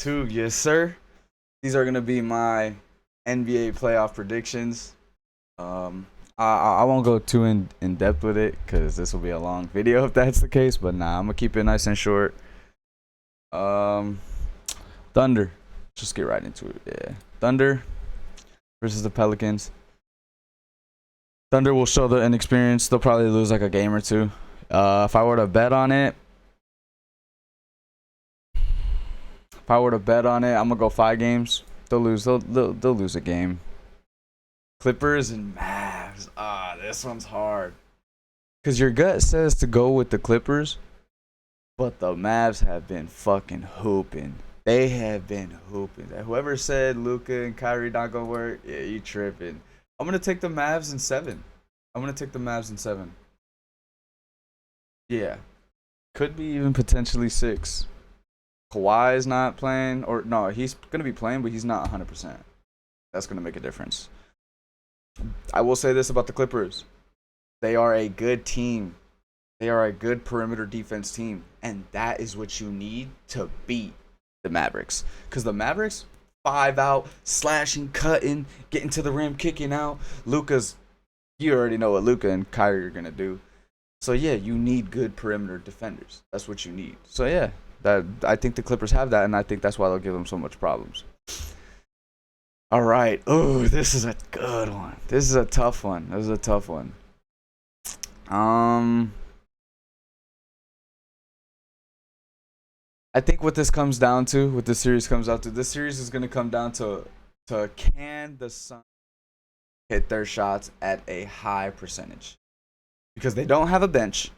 2, yes, sir. These are gonna be my NBA playoff predictions. I won't go too in depth with it because this will be a long video if that's the case. But nah, I'm gonna keep it nice and short. Um, Thunder. Just get right into it. Yeah, Thunder versus the Pelicans. Thunder will show the inexperience. They'll probably lose like a game or two. If I were to bet on it, I'm gonna go 5 games. They'll lose. They'll lose a game. Clippers and Mavs. This one's hard. Cause your gut says to go with the Clippers, but the Mavs have been fucking hooping. They have been hooping. Whoever said Luka and Kyrie not gonna work, yeah, you tripping. I'm gonna take the Mavs in 7. Yeah, could be even potentially 6. Kawhi's not playing, or no, he's gonna be playing, but he's not 100%. That's gonna make a difference. I will say this about the Clippers: they are a good team. They are a good perimeter defense team, and that is what you need to beat the Mavericks. Because the Mavericks, 5 out, slashing, cutting, getting to the rim, kicking out. You already know what Luka and Kyrie are gonna do. So yeah, you need good perimeter defenders. That's what you need. So yeah, I think the Clippers have that, and I think that's why they'll give them so much problems. All right. Oh, this is a good one. This is a tough one. I think what this series comes down to, this series is going to come down to can the Suns hit their shots at a high percentage? Because they don't have a bench.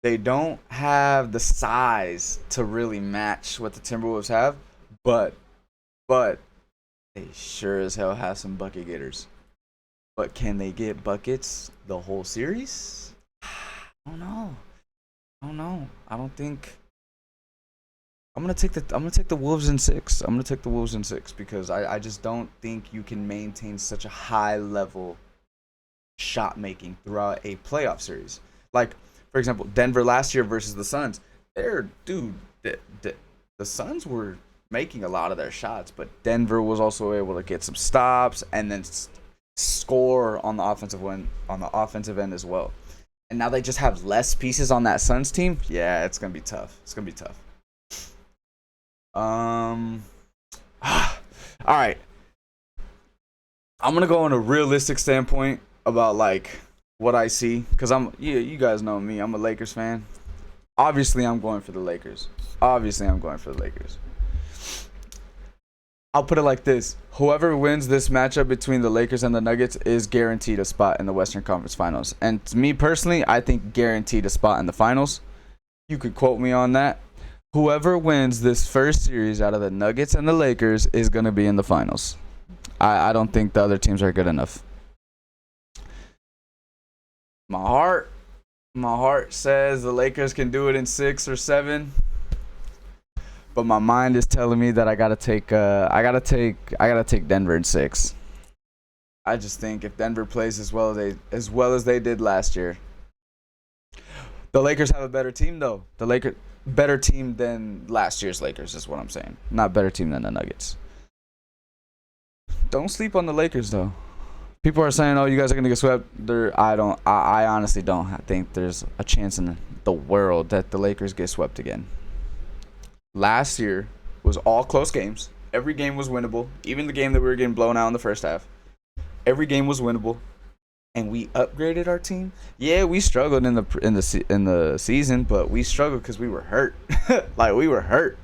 They don't have the size to really match what the Timberwolves have, but they sure as hell have some bucket getters. But can they get buckets the whole series? I don't know. I don't think. I'm gonna take the Wolves in 6. Because I just don't think you can maintain such a high level shot making throughout a playoff series. Like, for example, Denver last year versus the Suns. The Suns were making a lot of their shots, but Denver was also able to get some stops and then score on the offensive end as well. And now they just have less pieces on that Suns team. Yeah, it's gonna be tough. All right. I'm gonna go on a realistic standpoint about like what I see, because you guys know me. I'm a Lakers fan. Obviously, I'm going for the Lakers. I'll put it like this: whoever wins this matchup between the Lakers and the Nuggets is guaranteed a spot in the Western Conference Finals. And to me personally, I think guaranteed a spot in the finals. You could quote me on that. Whoever wins this first series out of the Nuggets and the Lakers is going to be in the finals. I don't think the other teams are good enough. My heart says the Lakers can do it in 6 or 7. But my mind is telling me that I gotta take Denver in 6. I just think if Denver plays as well as they did last year, the Lakers have a better team though. Better team than last year's Lakers is what I'm saying. Not better team than the Nuggets. Don't sleep on the Lakers though. People are saying, "Oh, you guys are gonna get swept." I honestly don't think there's a chance in the world that the Lakers get swept again. Last year was all close games. Every game was winnable. Even the game that we were getting blown out in the first half. Every game was winnable, and we upgraded our team. Yeah, we struggled in the season, but we struggled because we were hurt. Like, we were hurt.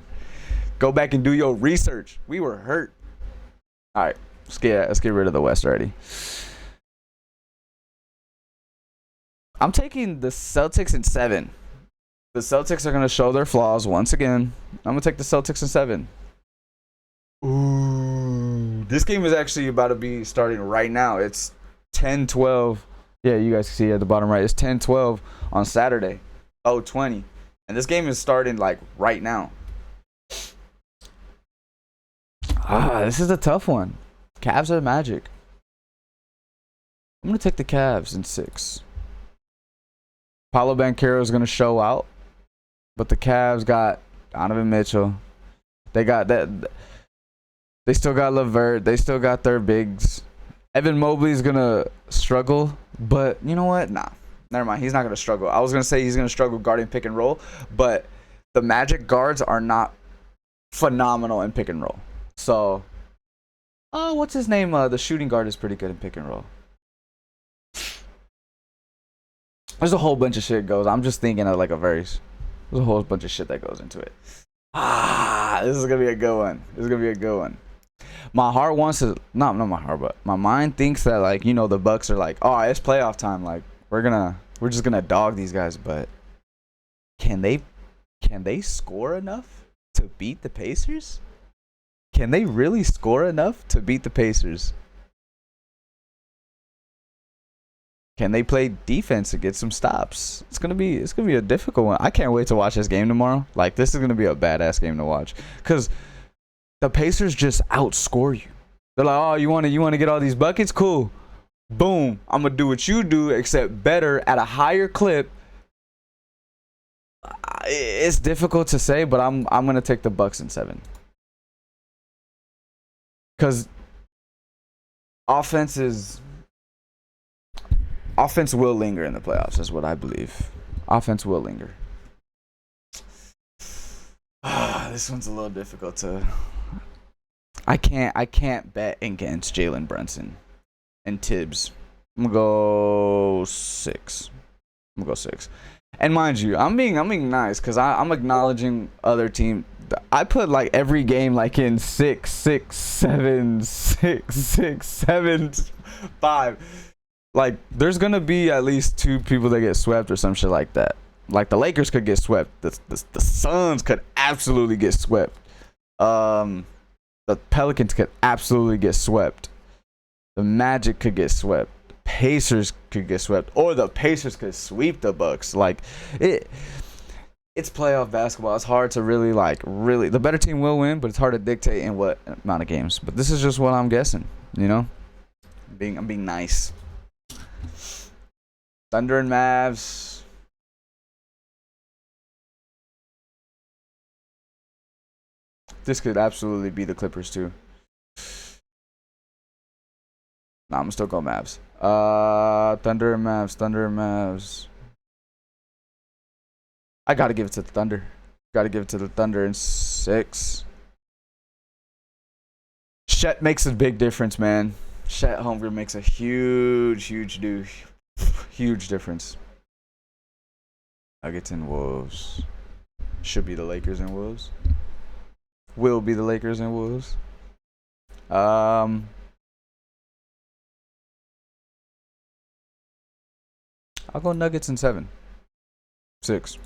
Go back and do your research. We were hurt. All right, let's get rid of the West already. I'm taking the Celtics in 7. The Celtics are going to show their flaws once again. I'm going to take the Celtics in 7. Ooh. This game is actually about to be starting right now. It's 10-12. Yeah, you guys can see at the bottom right. It's 10-12 on Saturday. 20. And this game is starting like right now. This is a tough one. Cavs are Magic. I'm going to take the Cavs in 6. Paolo Banchero is going to show out. But the Cavs got Donovan Mitchell. They got that. They still got LeVert. They still got their bigs. Evan Mobley's gonna struggle, but you know what? Nah, never mind. He's not gonna struggle. I was gonna say he's gonna struggle guarding pick and roll, but the Magic guards are not phenomenal in pick and roll. So, what's his name? The shooting guard is pretty good in pick and roll. There's a whole bunch of shit goes. I'm just thinking of like there's a whole bunch of shit that goes into it. This is gonna be a good one. This is gonna be a good one. My heart wants to, not my heart, but my mind thinks that, like, you know, the Bucks are like, oh, it's playoff time. Like, we're just gonna dog these guys. But can they score enough to beat the Pacers? Can they really score enough to beat the Pacers? Can they play defense and get some stops? It's gonna be a difficult one. I can't wait to watch this game tomorrow. Like, this is gonna be a badass game to watch, because the Pacers just outscore you. They're like, oh, you wanna get all these buckets? Cool. Boom. I'm gonna do what you do, except better at a higher clip. It's difficult to say, but I'm gonna take the Bucks in 7. Because offense will linger in the playoffs, is what I believe. Offense will linger. This one's a little difficult to. I can't bet against Jalen Brunson and Tibbs. I'm gonna go 6. And mind you, I'm being nice, because I'm acknowledging other team. I put like every game like in 6, 6, 7, 6, 6, 7, 5. Like, there's gonna be at least 2 people that get swept or some shit like that. Like, the Lakers could get swept. The Suns could absolutely get swept. The Pelicans could absolutely get swept. The Magic could get swept. The Pacers could get swept, or the Pacers could sweep the Bucks. Like, it's playoff basketball. It's hard to really the better team will win, but it's hard to dictate in what amount of games. But this is just what I'm guessing. You know, I'm being nice. Thunder and Mavs. This could absolutely be the Clippers too. Nah, I'm still going Mavs. Thunder and Mavs. I gotta give it to the Thunder. Gotta give it to the Thunder in 6. Chet makes a big difference, man. Chet Holmgren makes a huge difference. Nuggets and Wolves. Should be the Lakers and Wolves. Will be the Lakers and Wolves. I'll go Nuggets in 7. 6.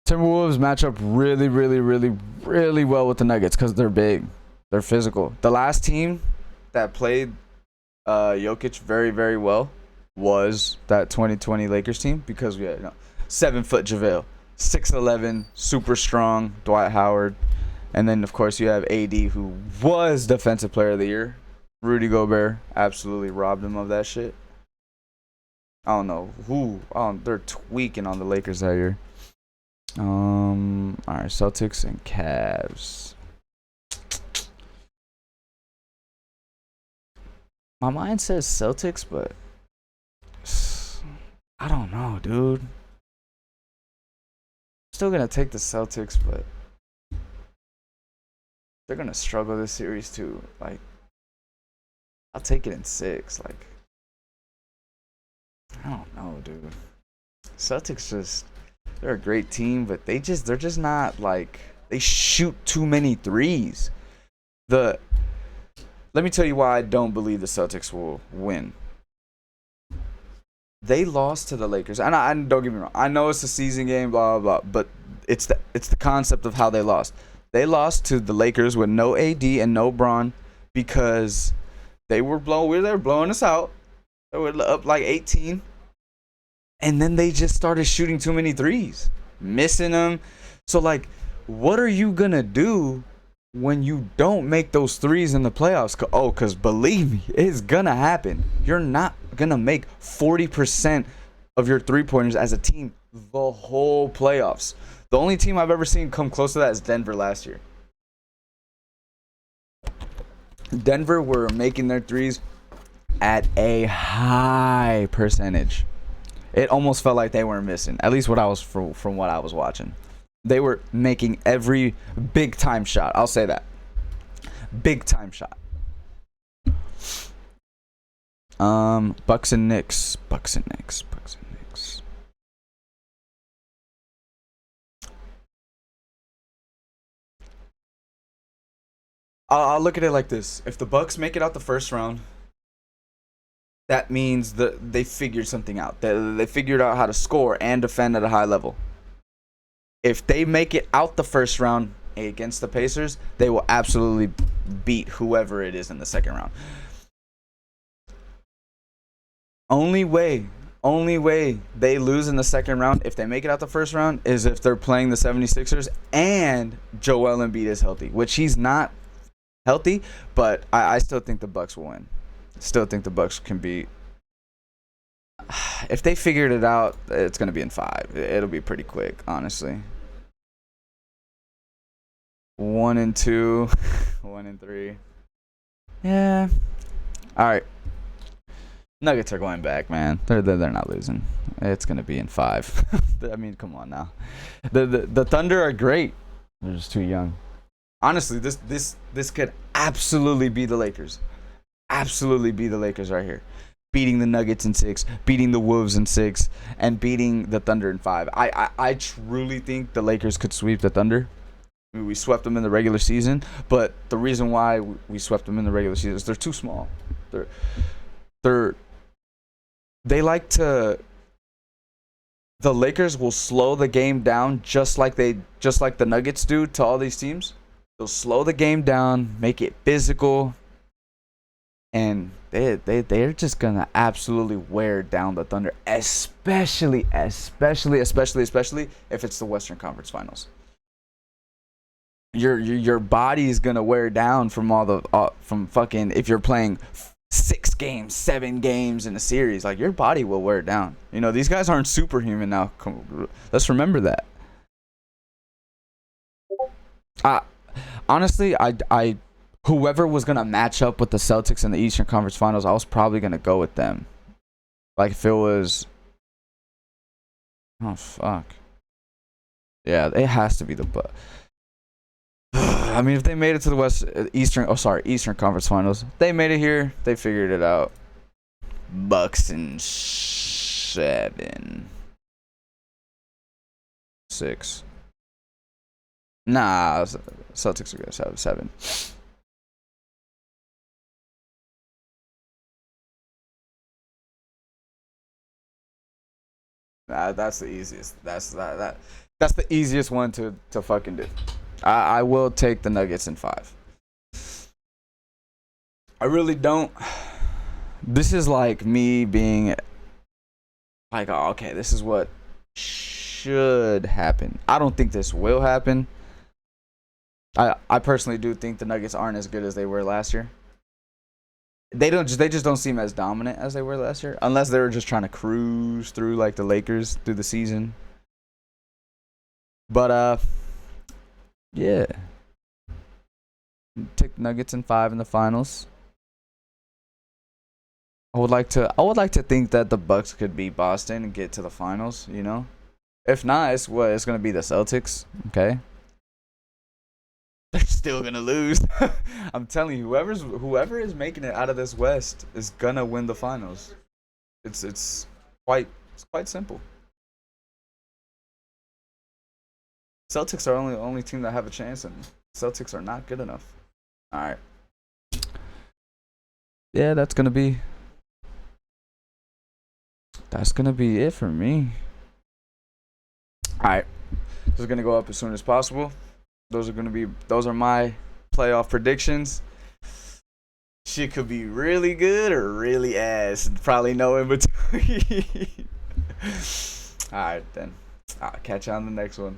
Timberwolves match up really well with the Nuggets because they're big. They're physical. The last team that played Jokic very well was that 2020 Lakers team, because we had 7-foot JaVale, 6'11", super strong Dwight Howard, and then of course you have AD, who was Defensive Player of the Year. Rudy Gobert absolutely robbed him of that shit. I don't know who. They're tweaking on the Lakers that year. All right, Celtics and Cavs. My mind says Celtics, but I don't know, dude. Still gonna take the Celtics, but they're gonna struggle this series too. Like, I'll take it in 6. Like, I don't know, dude. Celtics they're a great team, but they're just not, like, they shoot too many threes. Let me tell you why I don't believe the Celtics will win. They lost to the Lakers, and I don't get me wrong. I know it's a season game, blah blah blah, but it's the concept of how they lost. They lost to the Lakers with no AD and no Bron because they were blowing us out. They were up like 18, and then they just started shooting too many threes, missing them. So, like, what are you gonna do when you don't make those threes in the playoffs? Because believe me, it's gonna happen. You're not gonna make 40% of your 3-pointers as a team the whole playoffs. The only team I've ever seen come close to that is Denver last year. Denver were making their threes at a high percentage. It almost felt like they weren't missing. At least from what I was watching. They were making every big time shot. I'll say that. Big time shot. Bucks and Knicks. I'll look at it like this. If the Bucks make it out the first round, that means that they figured something out. They figured out how to score and defend at a high level. If they make it out the first round against the Pacers, they will absolutely beat whoever it is in the second round. Only way they lose in the second round, if they make it out the first round, is if they're playing the 76ers and Joel Embiid is healthy, which he's not healthy, but I still think the Bucks will win. Still think the Bucks can beat. If they figured it out, it's going to be in 5. It'll be pretty quick, honestly. 1 and 2, 1 and 3. Yeah. All right. Nuggets are going back, man. They're not losing. It's going to be in 5. I mean, come on now. The Thunder are great. They're just too young. Honestly, this could absolutely be the Lakers. Absolutely be the Lakers right here. Beating the Nuggets in 6, beating the Wolves in 6, and beating the Thunder in 5. I truly think the Lakers could sweep the Thunder. I mean, we swept them in the regular season, but the reason why we swept them in the regular season is they're too small. They like to. The Lakers will slow the game down just like the Nuggets do to all these teams. They'll slow the game down, make it physical, and they're just gonna absolutely wear down the Thunder, especially if it's the Western Conference Finals. Your body is gonna wear down from fucking, if you're playing 6 games, 7 games in a series, like, your body will wear down. You know, these guys aren't superhuman now. Let's remember that. Honestly, I whoever was gonna match up with the Celtics in the Eastern Conference Finals, I was probably gonna go with them. Like, if it was, oh fuck, yeah, it has to be the Bucks. I mean, if they made it to the Eastern Conference Finals, they made it here. They figured it out. Bucks in 7, 6. Nah, Celtics are gonna have 7. That's the easiest. That's the easiest one to fucking do. I will take the Nuggets in 5. I really don't. This is like me being like, oh, okay, this is what should happen. I don't think this will happen. I personally do think the Nuggets aren't as good as they were last year. They just don't seem as dominant as they were last year, unless they were just trying to cruise through like the Lakers through the season. But yeah, take the Nuggets in 5 in the finals. I would like to think that the Bucks could beat Boston and get to the finals, you know? If not, it's gonna be the Celtics, okay? They're still gonna lose. I'm telling you, whoever is making it out of this West is gonna win the finals. It's quite simple. Celtics are only team that have a chance, and Celtics are not good enough. All right. Yeah, that's gonna be it for me. All right, this is gonna go up as soon as possible. Those are my playoff predictions. Shit could be really good or really ass. Probably no in between. All right, then. I'll catch you on the next one.